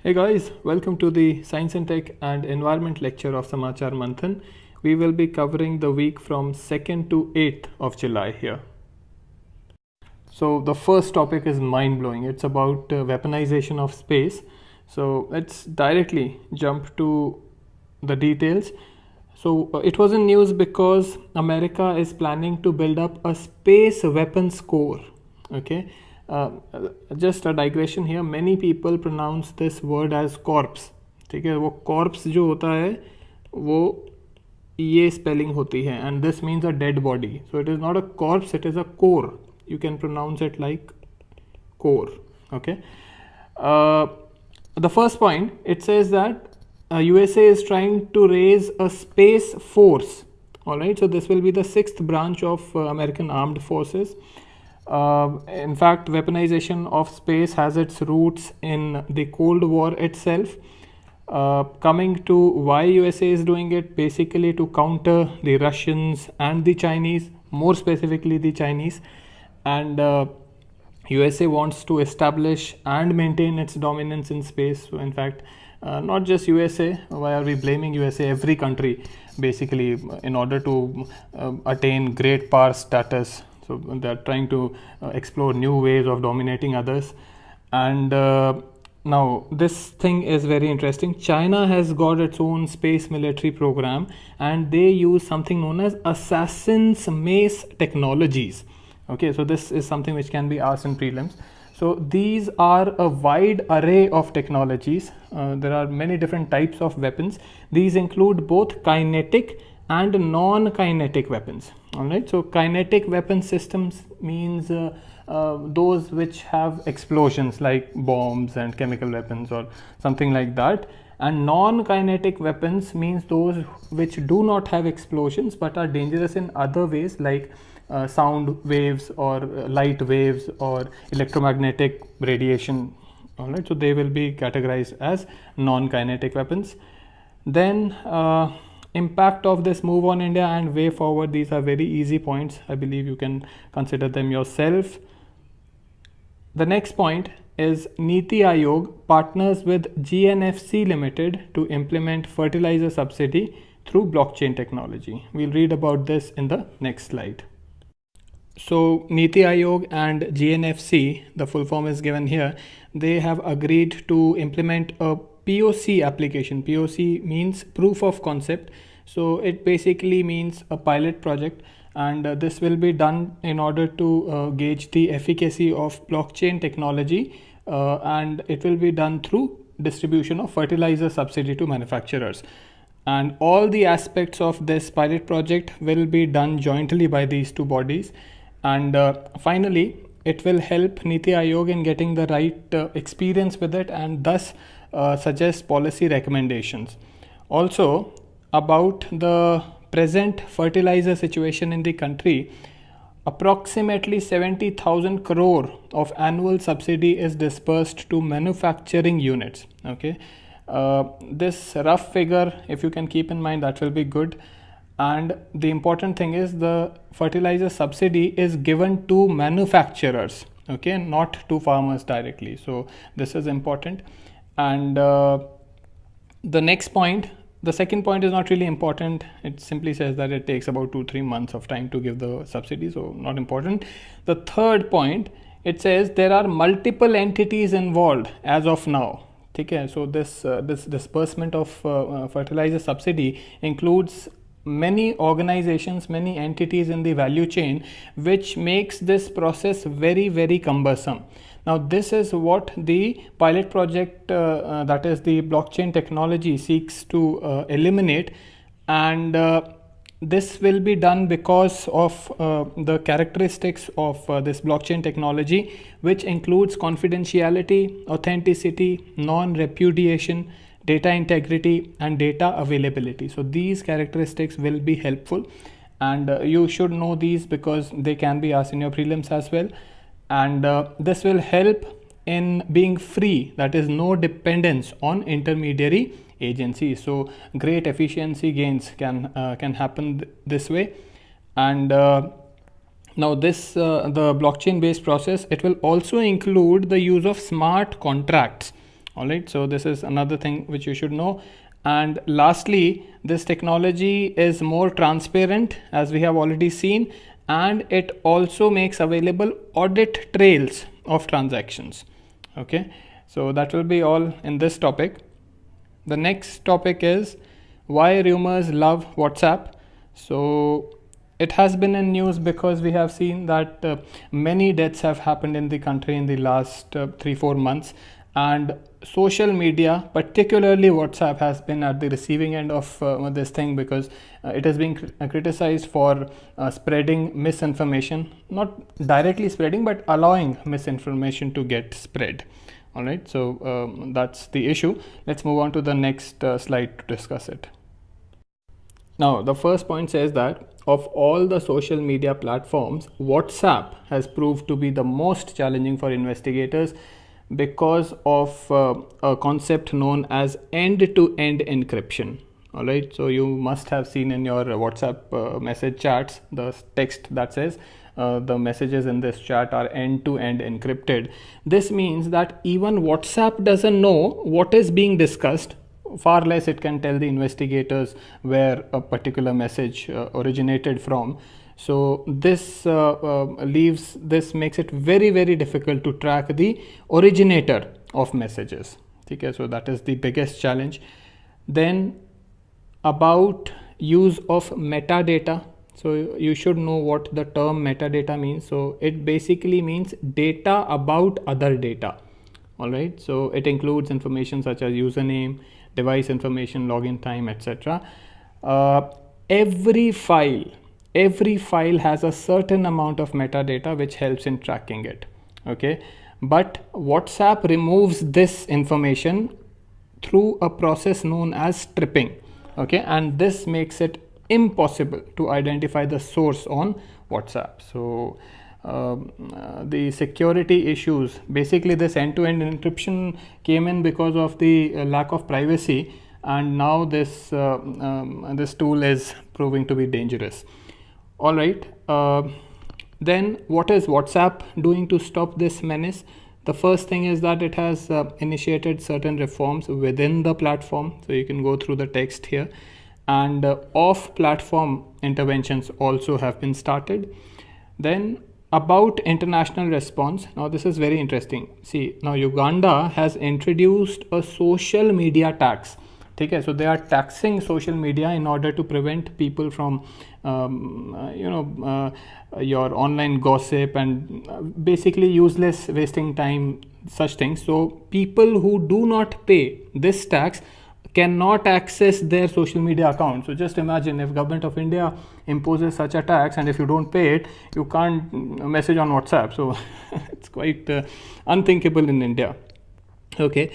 Hey guys, welcome to the Science and Tech and Environment lecture of Samachar Manthan. We will be covering the week from 2nd to 8th of July here. So the first topic is mind-blowing. It's about weaponization of space. So let's directly jump to the details. So it was in news because America is planning to build up a space weapons core. Okay. Just a digression here. Many people pronounce this word as corpse. ठीक है, वो corpse जो होता है वो ये spelling होती है, and this means a dead body. So it is not a corpse, it is a core. You can pronounce it like core. Okay. The first point, it says that USA is trying to raise a space force. All right. So this will be the sixth branch of American armed forces. In fact, weaponization of space has its roots in the Cold War itself. Coming to why USA is doing it, basically to counter the Russians and the Chinese, more specifically the Chinese. And USA wants to establish and maintain its dominance in space. So in fact, not just USA, why are we blaming USA? Every country basically, in order to attain great power status. So they're trying to explore new ways of dominating others. And now this thing is very interesting. China has got its own space military program, and they use something known as assassin's mace technologies. Okay, so this is something which can be asked in prelims. So these are a wide array of technologies. There are many different types of weapons. These include both kinetic and non-kinetic weapons. All right, so kinetic weapon systems means those which have explosions like bombs and chemical weapons or something like that, and non-kinetic weapons means those which do not have explosions but are dangerous in other ways, like sound waves or light waves or electromagnetic radiation. All right, so they will be categorized as non-kinetic weapons. Then impact of this move on India and way forward, these are very easy points. I believe you can consider them yourself. The next point is Niti Aayog partners with GNFC Limited to implement fertilizer subsidy through blockchain technology. We'll read about this in the next slide. So Niti Aayog and GNFC, the full form is given here, they have agreed to implement a POC application. POC means proof of concept. So it basically means a pilot project, and this will be done in order to gauge the efficacy of blockchain technology, and it will be done through distribution of fertilizer subsidy to manufacturers. And all the aspects of this pilot project will be done jointly by these two bodies. And finally, it will help Niti Aayog in getting the right experience with it, and thus suggest policy recommendations. Also, about the present fertilizer situation in the country, approximately 70,000 crore of annual subsidy is dispersed to manufacturing units. Okay, this rough figure, if you can keep in mind, that will be good. And the important thing is the fertilizer subsidy is given to manufacturers, okay, not to farmers directly. So this is important. And the next point, the second point is not really important. It simply says that it takes about 2-3 months of time to give the subsidy, so not important. The third point, it says there are multiple entities involved as of now. Okay, so this disbursement of fertilizer subsidy includes many organizations, many entities in the value chain, which makes this process very, very cumbersome. Now this is what the pilot project, that is the blockchain technology, seeks to eliminate. And this will be done because of the characteristics of this blockchain technology, which includes confidentiality, authenticity, non-repudiation, data integrity, and data availability. So these characteristics will be helpful, and you should know these because they can be asked in your prelims as well. And this will help in being free, that is no dependence on intermediary agencies. So great efficiency gains can happen this way. And now this the blockchain based process, it will also include the use of smart contracts. All right, so this is another thing which you should know. And lastly, this technology is more transparent, as we have already seen, and it also makes available audit trails of transactions. Okay, so that will be all in this topic. The next topic is why rumors love WhatsApp. So it has been in news because we have seen that many deaths have happened in the country in the last 3-4 months, and social media, particularly WhatsApp, has been at the receiving end of this thing, because it is being criticized for spreading misinformation, not directly spreading but allowing misinformation to get spread. All right, so that's the issue. Let's move on to the next slide to discuss it. Now, the first point says that of all the social media platforms, WhatsApp has proved to be the most challenging for investigators because of a concept known as end-to-end encryption. All right, so you must have seen in your WhatsApp message chats the text that says the messages in this chat are end-to-end encrypted. This means that even WhatsApp doesn't know what is being discussed. Far less it can tell the investigators where a particular message originated from. So this makes it very difficult to track the originator of messages. Okay, so that is the biggest challenge. Then about use of metadata. So you should know what the term metadata means. So it basically means data about other data. All right, so it includes information such as username, device information, login time, etc. Every file has a certain amount of metadata which helps in tracking it. Okay, but WhatsApp removes this information through a process known as stripping. Okay, and this makes it impossible to identify the source on WhatsApp. So the security issues, basically this end-to-end encryption came in because of the lack of privacy, and now this tool is proving to be dangerous. All right, then what is WhatsApp doing to stop this menace? The first thing is that it has initiated certain reforms within the platform. So you can go through the text here, and off-platform interventions also have been started. Then about international response. Now this is very interesting. See, now Uganda has introduced a social media tax. Okay, so they are taxing social media in order to prevent people from your online gossip and basically useless wasting time, such things. So people who do not pay this tax cannot access their social media account. So just imagine if government of India imposes such a tax, and if you don't pay it, you can't message on WhatsApp. So it's quite unthinkable in India. Okay,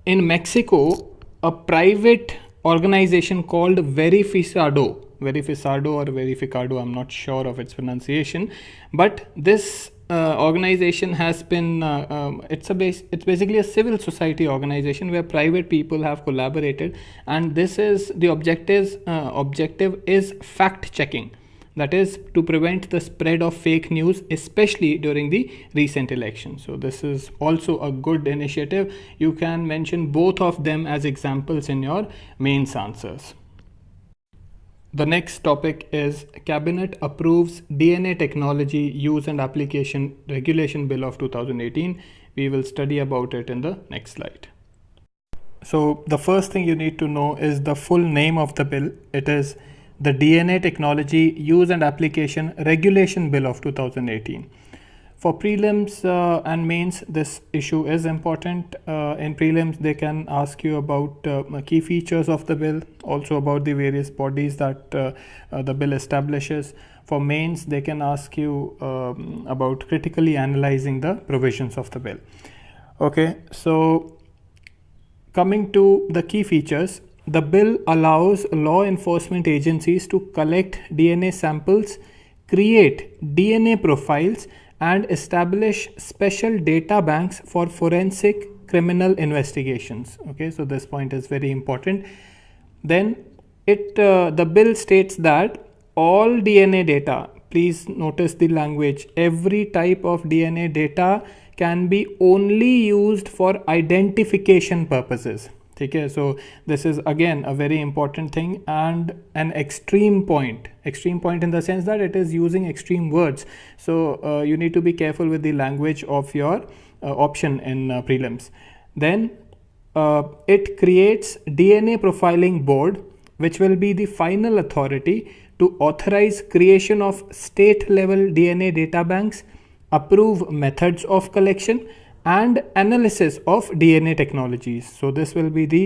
in Mexico, a private organization called Verificado or Verificado, I'm not sure of its pronunciation, but this organization has been it's basically a civil society organization where private people have collaborated, and this is the objective is fact checking, that is to prevent the spread of fake news, especially during the recent election. So this is also a good initiative. You can mention both of them as examples in your mains answers. The next topic is Cabinet approves DNA technology use and application regulation bill of 2018. We will study about it in the next slide. So the first thing you need to know is the full name of the bill. It is the DNA Technology Use and Application Regulation Bill of 2018. For prelims and mains, this issue is important. In prelims, they can ask you about key features of the bill, also about the various bodies that the bill establishes. For mains, they can ask you about critically analyzing the provisions of the bill. Okay, so coming to the key features, the bill allows law enforcement agencies to collect DNA samples, create DNA profiles, and establish special data banks for forensic criminal investigations. Okay, so this point is very important. Then the bill states that all DNA data, please notice the language, every type of DNA data can be only used for identification purposes. Okay, so this is again a very important thing and an extreme point in the sense that it is using extreme words. So you need to be careful with the language of your option in prelims. Then it creates DNA profiling board, which will be the final authority to authorize creation of state level DNA data banks, approve methods of collection and analysis of DNA technologies. So this will be the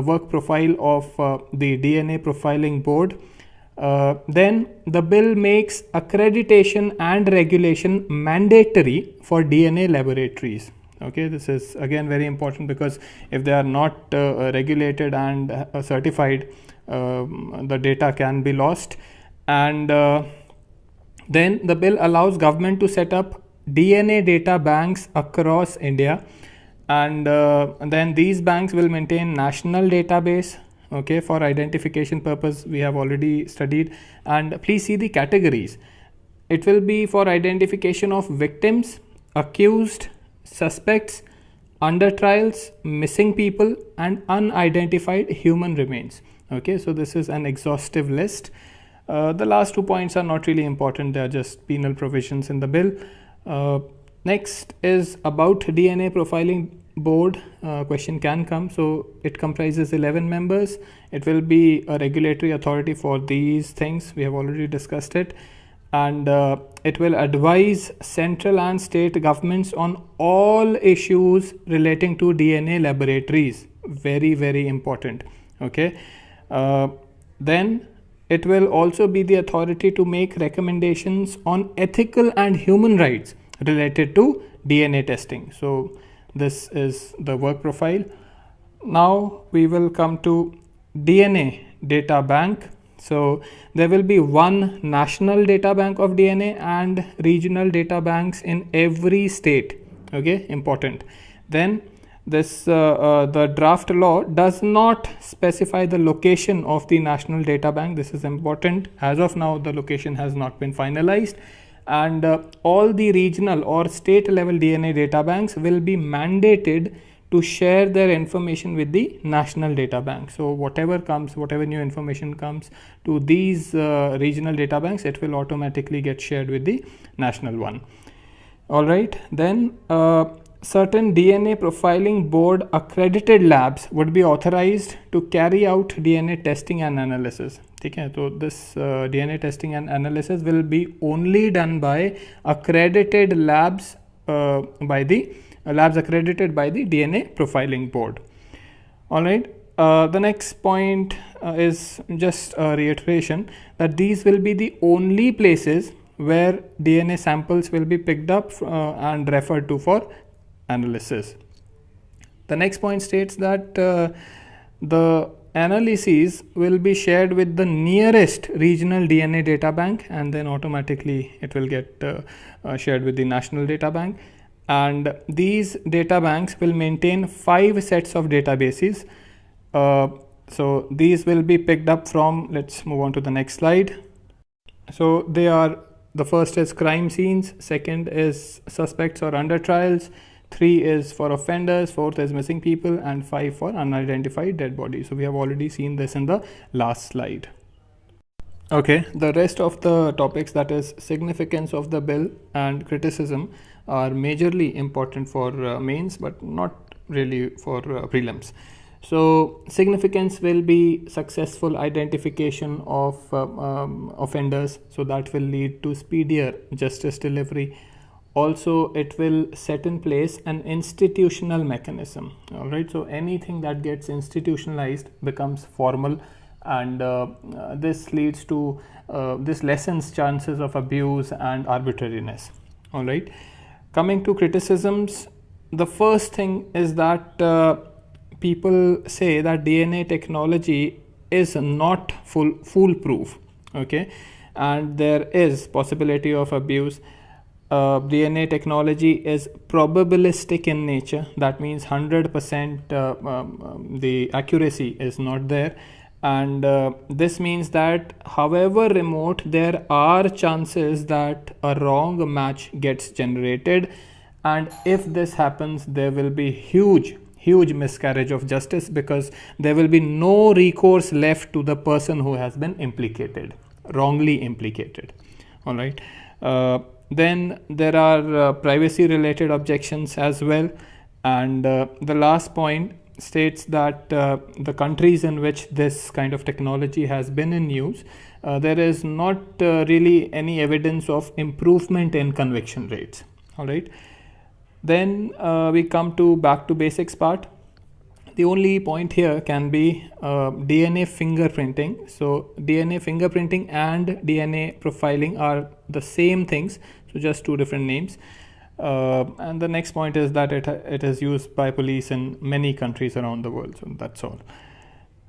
work profile of the DNA profiling board. Then the bill makes accreditation and regulation mandatory for DNA laboratories. Okay, this is again very important, because if they are not regulated and certified, the data can be lost. And then the bill allows government to set up DNA data banks across India, and then these banks will maintain national database, okay, for identification purpose we have already studied. And please see the categories. It will be for identification of victims, accused, suspects, under trials, missing people and unidentified human remains. Okay, so this is an exhaustive list. The last 2 points are not really important, they are just penal provisions in the bill. Next is about DNA profiling board. Question can come. So it comprises 11 members. It will be a regulatory authority for these things, we have already discussed it. And it will advise central and state governments on all issues relating to DNA laboratories. Very, very important. Okay. Then it will also be the authority to make recommendations on ethical and human rights related to DNA testing. So this is the work profile. Now we will come to DNA data bank. So there will be one national data bank of DNA and regional data banks in every state. Okay, important. Then this the draft law does not specify the location of the national data bank. This is important. As of now, the location has not been finalized, and all the regional or state level DNA data banks will be mandated to share their information with the national data bank. So whatever new information comes to these regional data banks, it will automatically get shared with the national one. All right, then certain DNA profiling board accredited labs would be authorized to carry out DNA testing and analysis. Okay, so this DNA testing and analysis will be only done by accredited labs, labs accredited by the DNA profiling board. All right, the next point is just a reiteration that these will be the only places where DNA samples will be picked up and referred to for analysis. The next point states that the analyses will be shared with the nearest regional DNA data bank, and then automatically it will get shared with the national data bank. And these data banks will maintain 5 sets of databases. So these will be picked up from, let's move on to the next slide. So they are, the first is crime scenes, second is suspects or under trials, 3 is for offenders, 4th is missing people, and 5 for unidentified dead bodies. So we have already seen this in the last slide. Okay, the rest of the topics, that is significance of the bill and criticism, are majorly important for mains but not really for prelims. So significance will be successful identification of offenders, so that will lead to speedier justice delivery. Also, it will set in place an institutional mechanism. All right, so anything that gets institutionalized becomes formal, and this leads to this lessens chances of abuse and arbitrariness. All right, coming to criticisms, the first thing is that people say that DNA technology is not foolproof. Okay, and there is possibility of abuse. DNA technology is probabilistic in nature. That means 100% the accuracy is not there, and this means that however remote, there are chances that a wrong match gets generated, and if this happens, there will be huge miscarriage of justice, because there will be no recourse left to the person who has been implicated, wrongly implicated. All right. Then there are privacy related objections as well, and the last point states that the countries in which this kind of technology has been in use, there is not really any evidence of improvement in conviction rates. All right. Then we come to back to basics part. The only point here can be DNA fingerprinting. So DNA fingerprinting and DNA profiling are the same things, so just two different names. And the next point is that it is used by police in many countries around the world. So that's all.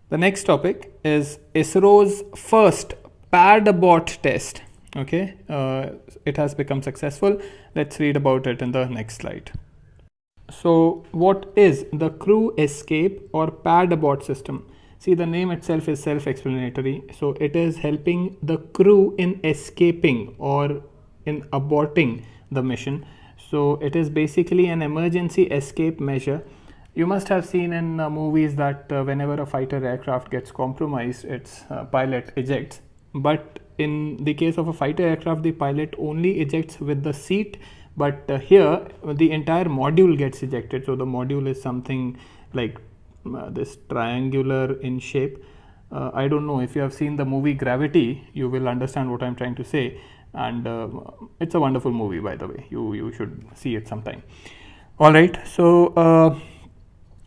The next topic is ISRO's first pad abort test. Okay, it has become successful. Let's read about it in the next slide. So what is the crew escape or pad abort system? See, the name itself is self-explanatory. So it is helping the crew in escaping or in aborting the mission. So it is basically an emergency escape measure. You must have seen in movies that whenever a fighter aircraft gets compromised, its pilot ejects. But in the case of a fighter aircraft, the pilot only ejects with the seat. But here the entire module gets ejected. So the module is something like this triangular in shape. I don't know if you have seen the movie Gravity, you will understand what I'm trying to say. And it's a wonderful movie, by the way. You should see it sometime. All right. So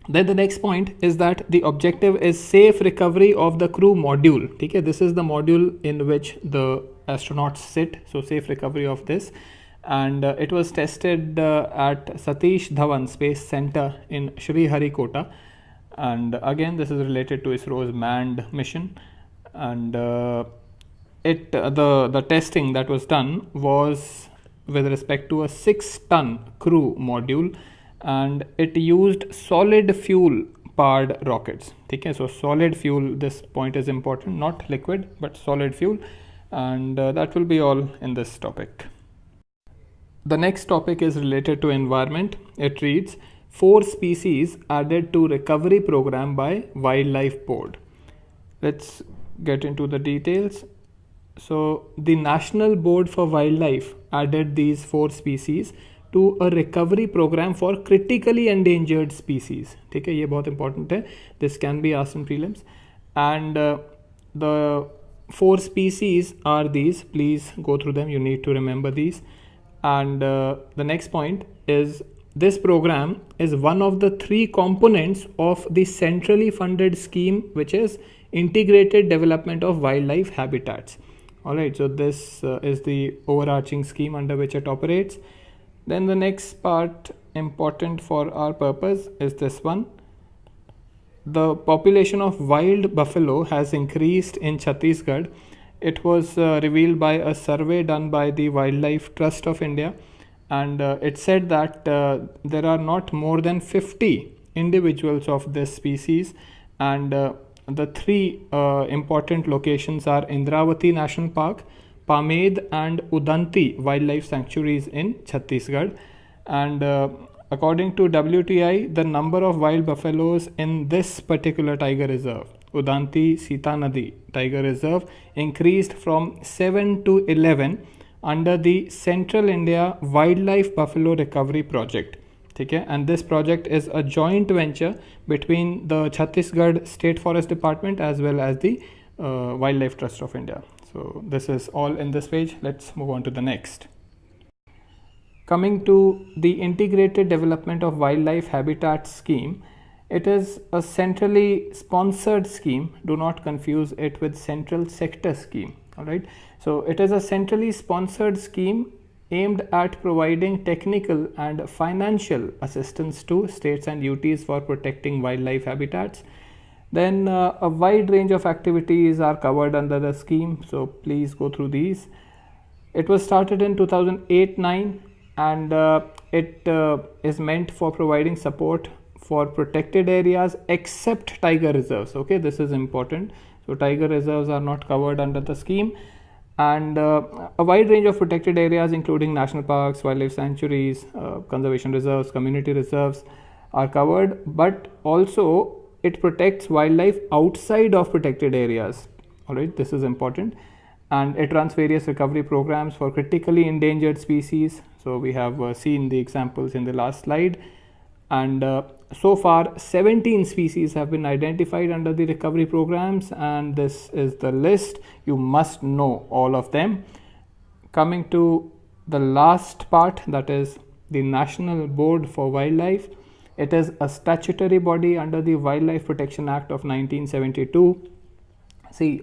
then the next point is that the objective is safe recovery of the crew module. Okay, this is the module in which the astronauts sit. So safe recovery of this. And it was tested at Satish Dhawan Space Center in Sriharikota. And again, this is related to ISRO's manned mission. And the testing that was done was with respect to a 6-ton crew module, and it used solid fuel powered rockets. Okay, so solid fuel, this point is important, not liquid but solid fuel. And that will be all in this topic. The next topic is related to environment. It reads, 4 species added to recovery program by Wildlife Board. Let's get into the details. So the National Board for Wildlife added these 4 species to a recovery program for critically endangered species. Okay, ये बहुत important है. This can be asked in prelims. And the 4 species are these. Please go through them. You need to remember these. And the next point is, this program is one of the 3 components of the centrally funded scheme, which is Integrated Development of Wildlife Habitats. Alright, so this is the overarching scheme under which it operates. Then the next part, important for our purpose, is this one. The population of wild buffalo has increased in Chhattisgarh. It was revealed by a survey done by the Wildlife Trust of India, and it said that there are not more than 50 individuals of this species, and the 3 important locations are Indravati National Park, Pamed and Udanti wildlife sanctuaries in Chhattisgarh. And according to WTI, the number of wild buffaloes in this particular tiger reserve, Udanti Sita Nadi Tiger Reserve, increased from 7 to 11 under the Central India Wildlife Buffalo Recovery Project. Okay? And this project is a joint venture between the Chhattisgarh State Forest Department as well as the Wildlife Trust of India. So this is all in this page. Let's move on to the next. Coming to the Integrated Development of Wildlife Habitat Scheme, it is a centrally sponsored scheme. Do not confuse it with central sector scheme. All right. So it is a centrally sponsored scheme aimed at providing technical and financial assistance to states and UTs for protecting wildlife habitats. Then a wide range of activities are covered under the scheme. So please go through these. It was started in 2008-9, and it is meant for providing support for protected areas except tiger reserves. Okay, this is important. So tiger reserves are not covered under the scheme. and a wide range of protected areas including national parks, wildlife sanctuaries, conservation reserves, community reserves are covered, but also it protects wildlife outside of protected areas. All right, this is important. And it runs various recovery programs for critically endangered species. So we have seen the examples in the last slide, and so far 17 species have been identified under the recovery programs, and this is the list. You must know all of them. Coming to the last part, that is the National Board for Wildlife. It is a statutory body under the Wildlife Protection Act of 1972. See,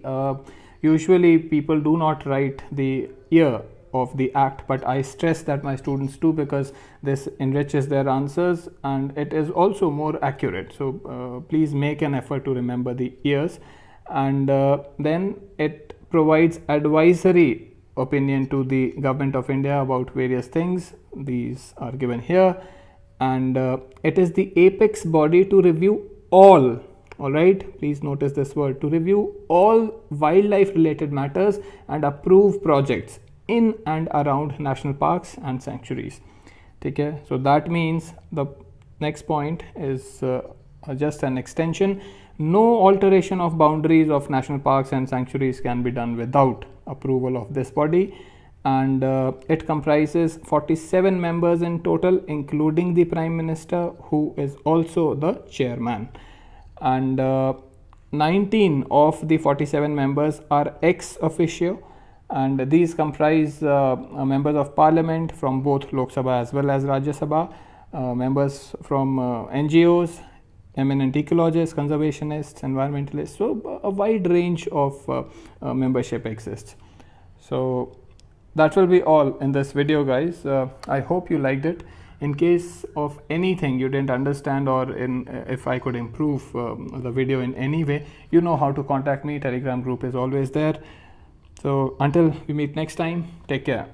usually people do not write the year of the act, but I stress that my students do, because this enriches their answers and it is also more accurate. So please make an effort to remember the years. And then it provides advisory opinion to the Government of India about various things. These are given here. And it is the apex body to review all right, please notice this word, to review all wildlife related matters and approve projects in and around national parks and sanctuaries. Okay, so that means the next point is just an extension. No alteration of boundaries of national parks and sanctuaries can be done without approval of this body, and it comprises 47 members in total, including the Prime Minister, who is also the chairman. And 19 of the 47 members are ex officio, and these comprise members of parliament from both Lok Sabha as well as Rajya Sabha, members from NGOs, eminent ecologists, conservationists, environmentalists. So a wide range of membership exists. So that will be all in this video, guys. I hope you liked it. In case of anything you didn't understand, or if I could improve the video in any way, you know how to contact me. Telegram group is always there. So until we meet next time, take care.